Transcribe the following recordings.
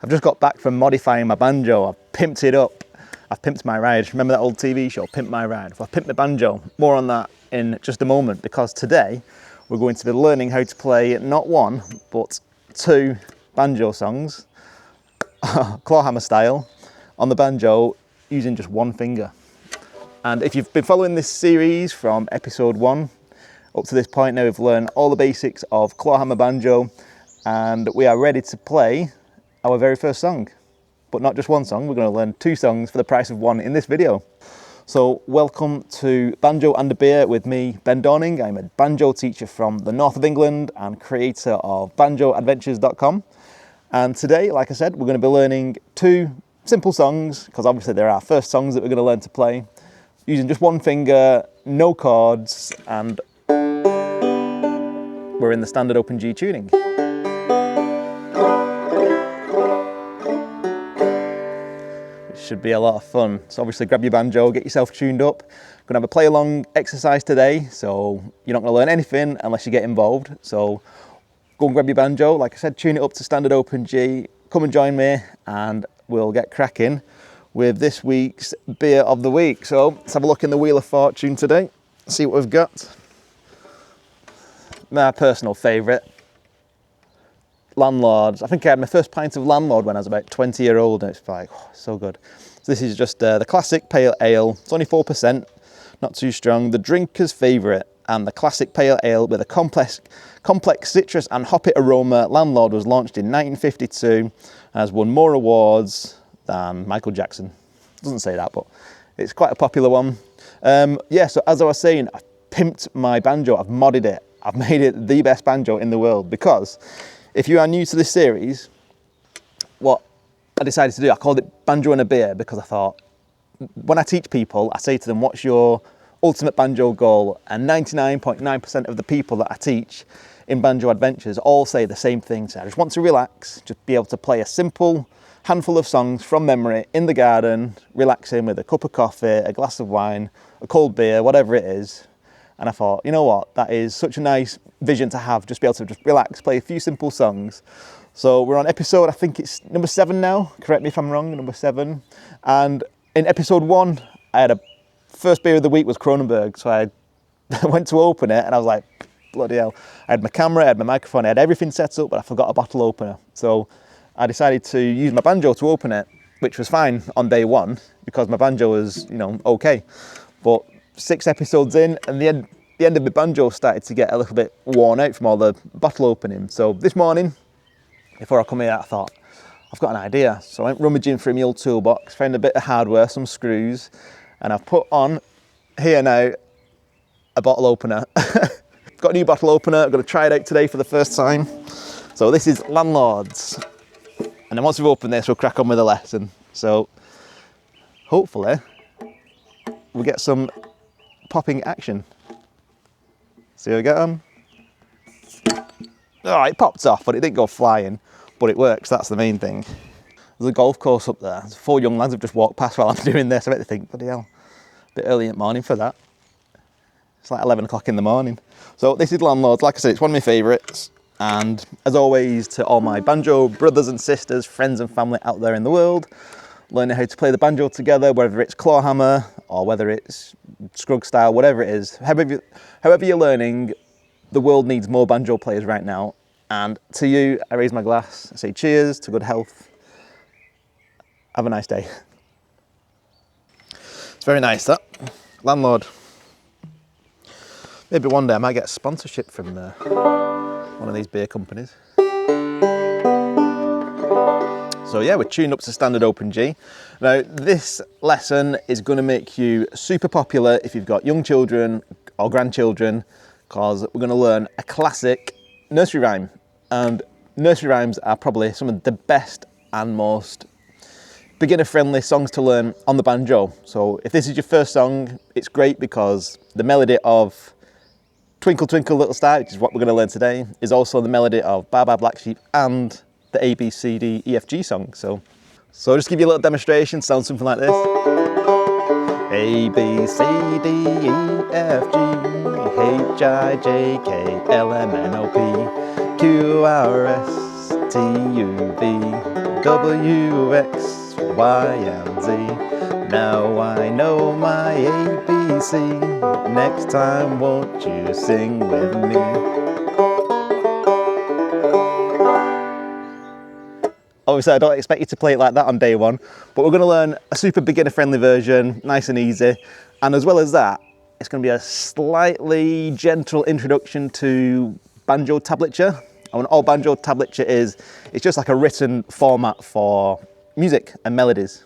I've just got back from modifying my banjo. I've pimped it up. I've pimped my ride. Remember that old TV show, Pimp My Ride? Well, I've pimped my banjo. More on that in just a moment, because today we're going to be learning how to play not one, but two banjo songs, Clawhammer style, on the banjo using just one finger. And if you've been following this series from episode 1 up to this point, now we've learned all the basics of Clawhammer banjo, and we are ready to play our very first song. But not just one song, we're going to learn 2 songs for the price of 1 in this video. So welcome to Banjo and a Beer with me, Ben Dorning. I'm a banjo teacher from the north of England and creator of banjoadventures.com. And today, like I said, we're going to be learning 2 simple songs, because obviously they're our first songs that we're going to learn to play, using just one finger, no chords, and we're in the standard open G tuning. Should be a lot of fun. So obviously grab your banjo, get yourself tuned up. We're gonna have a play along exercise today, so you're not gonna learn anything unless you get involved. So go and grab your banjo, like I said, tune it up to standard open G, come and join me and we'll get cracking with this week's beer of the week. So let's have a look in the Wheel of Fortune today, see what we've got. My personal favourite, Landlords. I think I had my first pint of Landlord when I was about 20 years old, and it's like, oh, so good. So this is just the classic pale ale. It's only 4%, not too strong. The drinker's favourite, and the classic pale ale with a complex citrus and hoppy aroma. Landlord was launched in 1952 and has won more awards than Michael Jackson. Doesn't say that, but it's quite a popular one. Yeah, so as I was saying, I've pimped my banjo. I've modded it. I've made it the best banjo in the world, because if you are new to this series, what I decided to do, I called it Banjo and a Beer, because I thought, when I teach people, I say to them, what's your ultimate banjo goal? And 99.9% of the people that I teach in Banjo Adventures all say the same thing. So I just want to relax, just be able to play a simple handful of songs from memory in the garden, relaxing with a cup of coffee, a glass of wine, a cold beer, whatever it is. And I thought, you know what, that is such a nice vision to have, just be able to just relax, play a few simple songs. So we're on episode, I think it's number 7 now, correct me if I'm wrong, number 7. And in episode 1, I had a first beer of the week was Kronenberg, so I went to open it and I was like, bloody hell. I had my camera, I had my microphone, I had everything set up, but I forgot a bottle opener. So I decided to use my banjo to open it, which was fine on day 1, because my banjo was, you know, okay. But 6 episodes in, and the end of the banjo started to get a little bit worn out from all the bottle opening. So this morning, before I come here, I thought, I've got an idea. So I went rummaging through my old toolbox, found a bit of hardware, some screws, and I've put on here now a bottle opener. Got a new bottle opener, I'm going to try it out today for the first time. So this is Landlords. And then once we've opened this, we'll crack on with the lesson. So hopefully we'll get some popping action. See how we get on? Oh, it popped off, but it didn't go flying. But it works, that's the main thing. There's a golf course up there. 4 young lads have just walked past while I'm doing this. I bet they think, bloody hell, a bit early in the morning for that. It's like 11 o'clock in the morning. So this is Landlords. Like I said, it's one of my favourites. And as always, to all my banjo brothers and sisters, friends and family out there in the world, learning how to play the banjo together, whether it's clawhammer or whether it's scrug style, whatever it is. However you're learning, the world needs more banjo players right now. And to you, I raise my glass, I say cheers to good health. Have a nice day. It's very nice, that. Landlord. Maybe one day I might get a sponsorship from one of these beer companies. So yeah, we're tuned up to standard open G. Now this lesson is going to make you super popular if you've got young children or grandchildren, because we're going to learn a classic nursery rhyme. And nursery rhymes are probably some of the best and most beginner friendly songs to learn on the banjo. So if this is your first song, it's great, because the melody of Twinkle Twinkle Little Star, which is what we're going to learn today, is also the melody of Baa Baa Black Sheep and the A, B, C, D, E, F, G song. So I'll just give you a little demonstration, sounds something like this. A, B, C, D, E, F, G, H, I, J, K, L, M, N, O, P, Q, R, S, T, U, V, W, X, Y, and Z. Now I know my ABC. Next time, won't you sing with me? Obviously, I don't expect you to play it like that on day one, but we're going to learn a super beginner-friendly version, nice and easy. And as well as that, it's going to be a slightly gentle introduction to Banjo tablature. And all Banjo tablature is, it's just like a written format for music and melodies.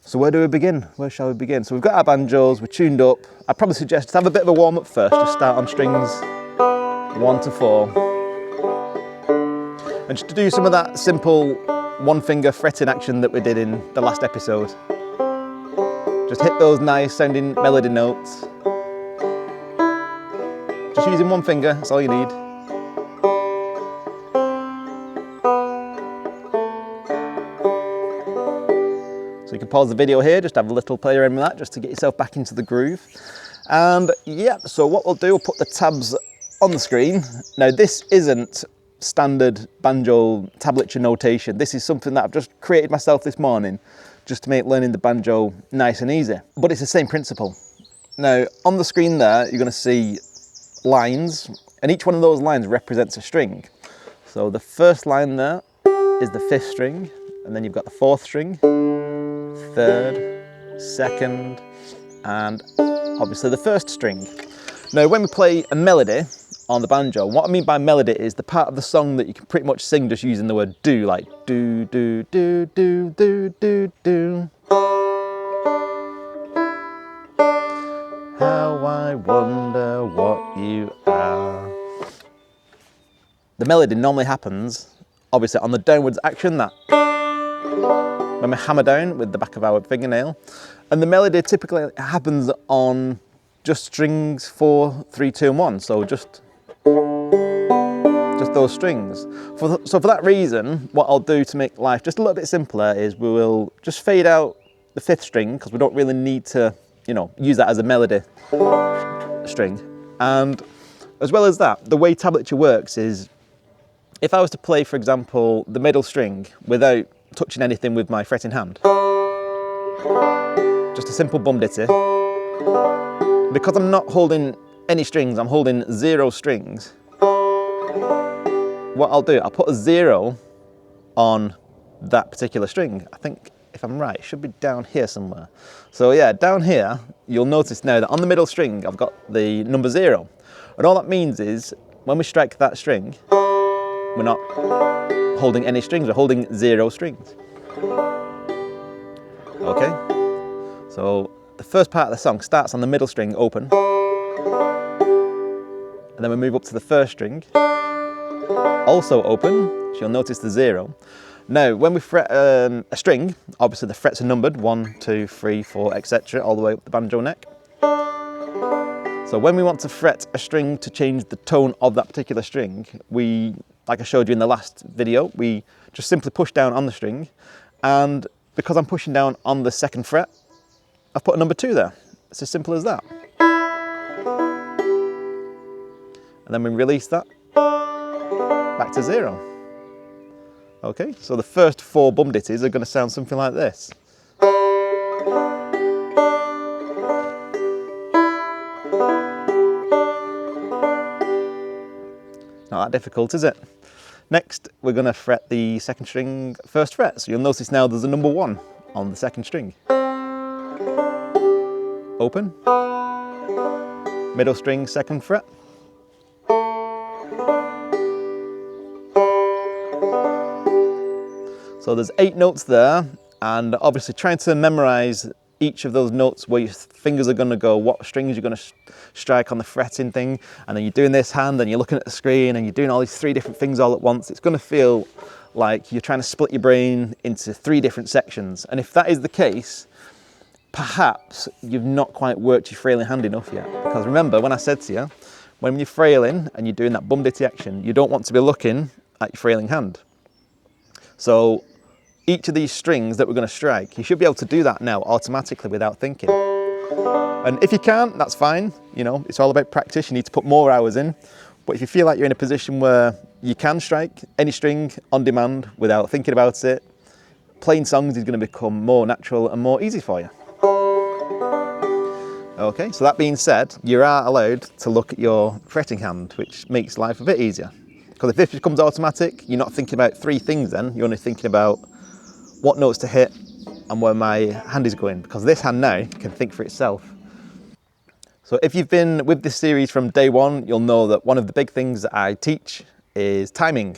So where do we begin? Where shall we begin? So we've got our banjos, we're tuned up. I'd probably suggest to have a bit of a warm-up first, just start on strings 1 to 4. And just to do some of that simple one-finger fretting action that we did in the last episode. Just hit those nice sounding melody notes. Just using one finger, that's all you need. So you can pause the video here, just have a little play around with that, just to get yourself back into the groove. And yeah, so what we'll do, we'll put the tabs on the screen. Now this isn't standard banjo tablature notation. This is something that I've just created myself this morning, just to make learning the banjo nice and easy. But it's the same principle. Now on the screen there, you're going to see lines, and each one of those lines represents a string. So the first line there is the 5th string, and then you've got the 4th string, 3rd, 2nd, and obviously the 1st string. Now when we play a melody on the banjo, what I mean by melody is the part of the song that you can pretty much sing just using the word do, like do, do, do, do, do, do, do. How I wonder what you are. The melody normally happens, obviously, on the downwards action, that when we hammer down with the back of our fingernail. And the melody typically happens on just strings 4, 3, 2, and 1. So just those strings. So for that reason, what I'll do to make life just a little bit simpler is we will just fade out the 5th string, because we don't really need to, you know, use that as a melody string. And as well as that, the way tablature works is, if I was to play, for example, the middle string without touching anything with my fretting hand, just a simple bum ditty, because I'm not holding any strings, I'm holding 0 strings, what I'll do, I'll put a 0 on that particular string. I think, if I'm right, it should be down here somewhere. So yeah, down here, you'll notice now that on the middle string, I've got the number 0. And all that means is, when we strike that string, we're not holding any strings, we're holding 0 strings. Okay? So the first part of the song starts on the middle string open, and then we move up to the 1st string, also open, so you'll notice the 0. Now, when we fret a string, obviously the frets are numbered, 1, 2, 3, 4, etc., all the way up the banjo neck. So when we want to fret a string to change the tone of that particular string, we, like I showed you in the last video, we just simply push down on the string, and because I'm pushing down on the 2nd fret, I've put a number 2 there. It's as simple as that. And then we release that back to 0. Okay, so the first 4 bum ditties are going to sound something like this. Not that difficult, is it? Next, we're going to fret the 2nd string 1st fret. So you'll notice now there's a number 1 on the 2nd string. Open. Middle string 2nd fret. So there's 8 notes there, and obviously trying to memorize each of those notes, where your fingers are going to go, what strings you're going to strike on the fretting thing, and then you're doing this hand and you're looking at the screen and you're doing all these 3 different things all at once. It's going to feel like you're trying to split your brain into 3 different sections. And if that is the case, perhaps you've not quite worked your frailing hand enough yet. Because remember, when I said to you, when you're frailing and you're doing that bum ditty action, you don't want to be looking at your frailing hand. So each of these strings that we're going to strike, you should be able to do that now automatically without thinking. And if you can't, that's fine. You know, it's all about practice. You need to put more hours in. But if you feel like you're in a position where you can strike any string on demand without thinking about it, playing songs is going to become more natural and more easy for you. Okay, so that being said, you are allowed to look at your fretting hand, which makes life a bit easier. Because if this becomes automatic, you're not thinking about three things then, you're only thinking about what notes to hit and where my hand is going, because this hand now can think for itself. So if you've been with this series from day one, you'll know that one of the big things that I teach is timing.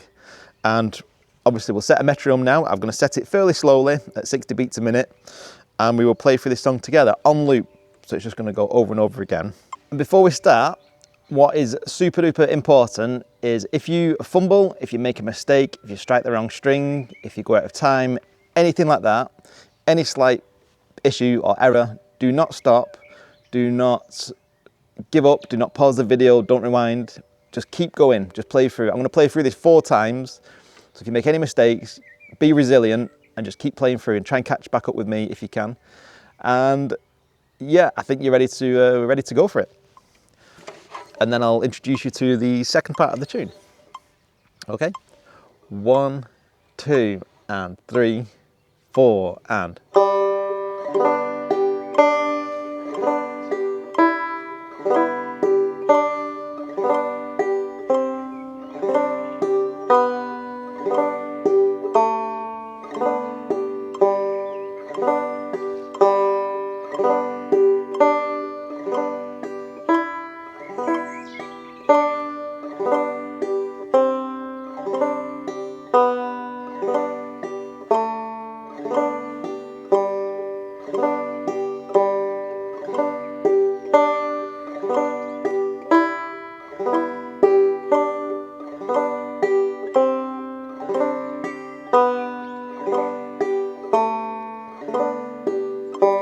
And obviously we'll set a metronome now. I'm going to set it fairly slowly at 60 beats a minute, and we will play through this song together on loop. So it's just going to go over and over again. And before we start, what is super duper important is if you fumble, if you make a mistake, if you strike the wrong string, if you go out of time, anything like that, any slight issue or error, do not stop, do not give up, do not pause the video, don't rewind, just keep going, just play through. I'm going to play through this 4 times, so if you make any mistakes, be resilient and just keep playing through and try and catch back up with me if you can. And yeah, I think you're ready to go for it. And then I'll introduce you to the second part of the tune. Okay, 1, 2, and 3, 4, and.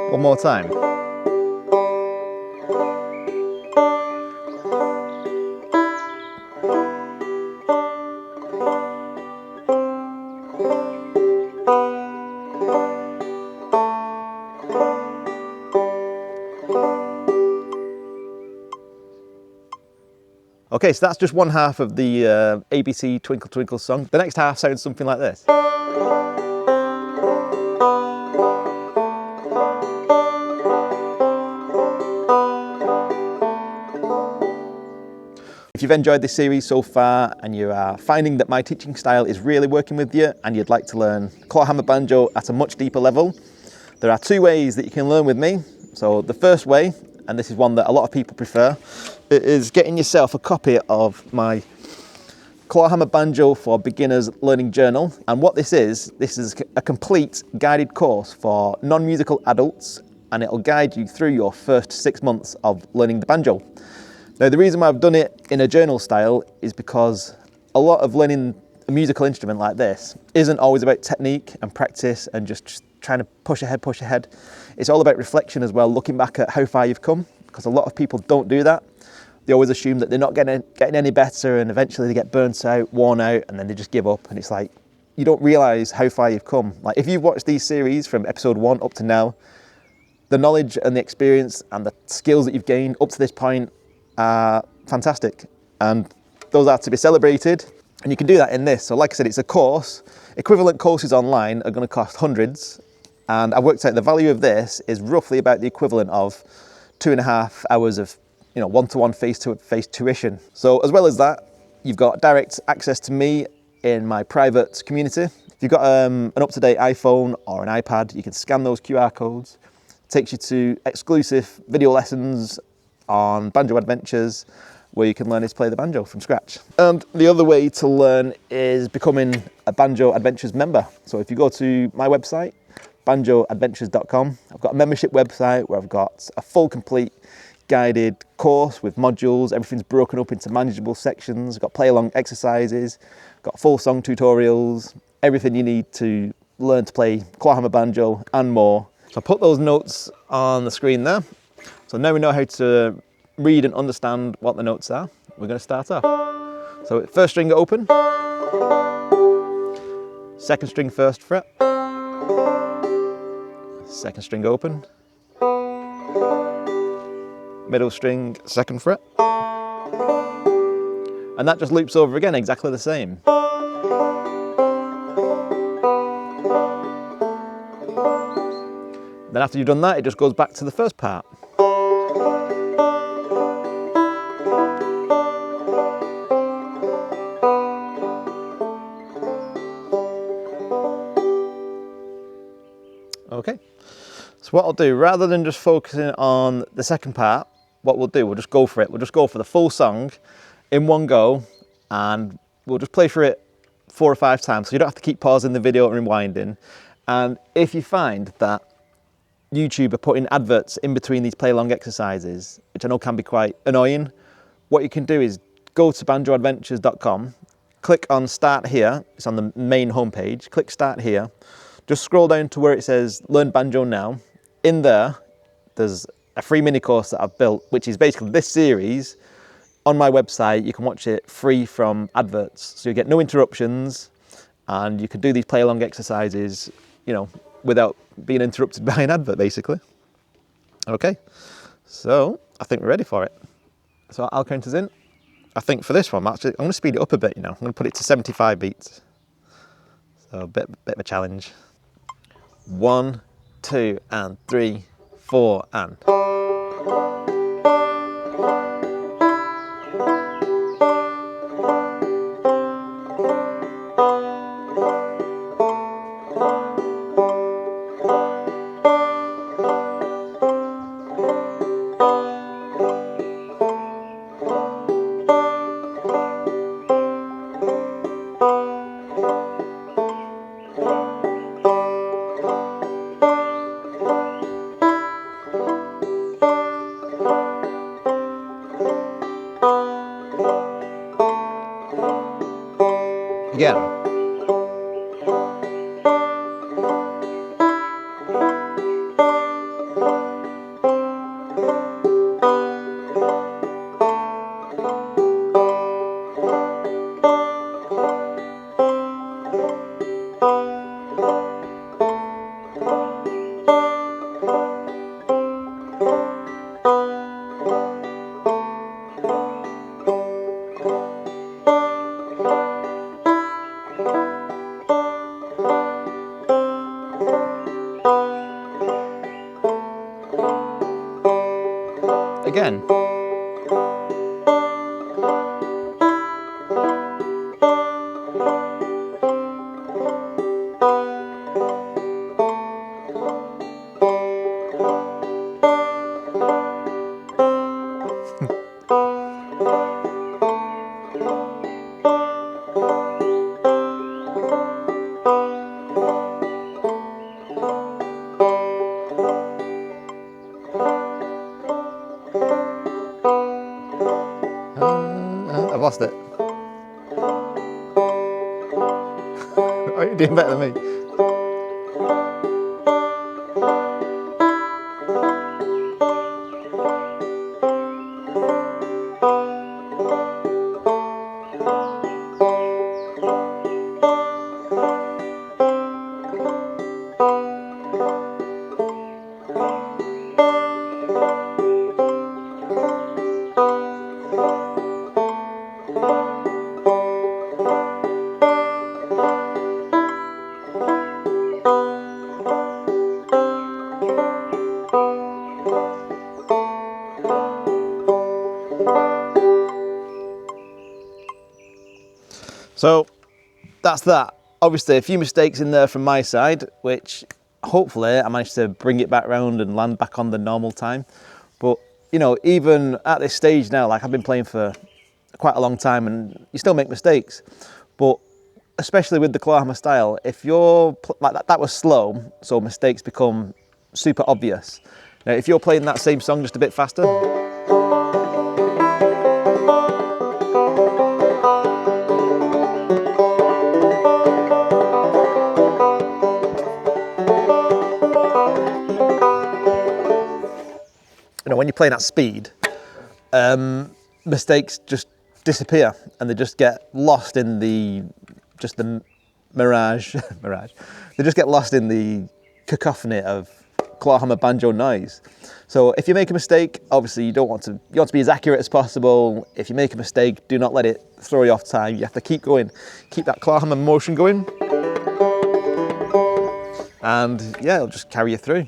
One more time. Okay, so that's just one half of the ABC Twinkle Twinkle song. The next half sounds something like this. If you've enjoyed this series so far and you are finding that my teaching style is really working with you and you'd like to learn clawhammer banjo at a much deeper level, there are 2 ways that you can learn with me. So the first way, and this is one that a lot of people prefer, it is getting yourself a copy of my Clawhammer Banjo for Beginners Learning Journal. And what this is a complete guided course for non-musical adults, and it'll guide you through your first 6 months of learning the banjo. Now, the reason why I've done it in a journal style is because a lot of learning a musical instrument like this isn't always about technique and practice and just trying to push ahead. It's all about reflection as well, looking back at how far you've come, because a lot of people don't do that. They always assume that they're not getting any better, and eventually they get burnt out, worn out, and then they just give up. And it's like, you don't realise how far you've come. Like, if you've watched these series from episode 1 up to now, the knowledge and the experience and the skills that you've gained up to this point are fantastic, and those are to be celebrated, and you can do that in this. So like I said, it's a course. Equivalent courses online are going to cost hundreds, and I worked out the value of this is roughly about the equivalent of 2.5 hours of one-to-one face-to-face tuition. So as well as that, you've got direct access to me in my private community. If you've got an up-to-date iPhone or an iPad, you can scan those QR codes. It takes you to exclusive video lessons on Banjo Adventures, where you can learn how to play the banjo from scratch. And the other way to learn is becoming a Banjo Adventures member. So if you go to my website, banjoadventures.com, I've got a membership website where I've got a full complete guided course with modules. Everything's broken up into manageable sections. I've got play-along exercises, got full song tutorials, everything you need to learn to play clawhammer banjo and more. So I put those notes on the screen there. So now we know how to read and understand what the notes are. We're going to start off. So first string open, second string first fret, second string open, middle string second fret, and that just loops over again exactly the same. Then after you've done that, it just goes back to the first part. Okay, so what I'll do, rather than just focusing on the second part, what we'll do, we'll just go for it. We'll just go for the full song in one go, and we'll just play through it 4 or 5 times, so you don't have to keep pausing the video and rewinding. And if you find that YouTube are putting adverts in between these play along exercises, which I know can be quite annoying, what you can do is go to banjoadventures.com, click on Start Here. It's on the main homepage. Click Start Here. Just scroll down to where it says Learn Banjo Now. In there, there's a free mini course that I've built, which is basically this series on my website. You can watch it free from adverts, so you get no interruptions, and you can do these play along exercises, you know, without being interrupted by an advert, basically. Okay, so I think we're ready for it. So I'll count us in. I think for this one, actually, I'm going to speed it up a bit, you know. I'm going to put it to 75 beats. So a bit of a challenge. 1, 2, and 3, 4, and. Again. Again. I've lost it. Oh, you're doing better than me. So that's that. Obviously a few mistakes in there from my side, which hopefully I managed to bring it back round and land back on the normal time. But you know, even at this stage now, like I've been playing for quite a long time and you still make mistakes. But especially with the Clawhammer style, if you're like that was slow, so mistakes become super obvious. Now if you're playing that same song just a bit faster, you know, when you're playing at speed, mistakes just disappear and they just get lost in the mirage. They just get lost in the cacophony of Clawhammer banjo noise. So if you make a mistake, obviously you want to be as accurate as possible. If you make a mistake, do not let it throw you off time. You have to keep going, keep that Clawhammer motion going, and yeah, it'll just carry you through.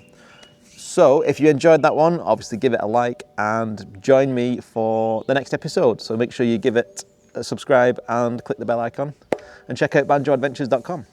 So if you enjoyed that one, obviously give it a like and join me for the next episode. So make sure you give it a subscribe and click the bell icon and check out banjoadventures.com.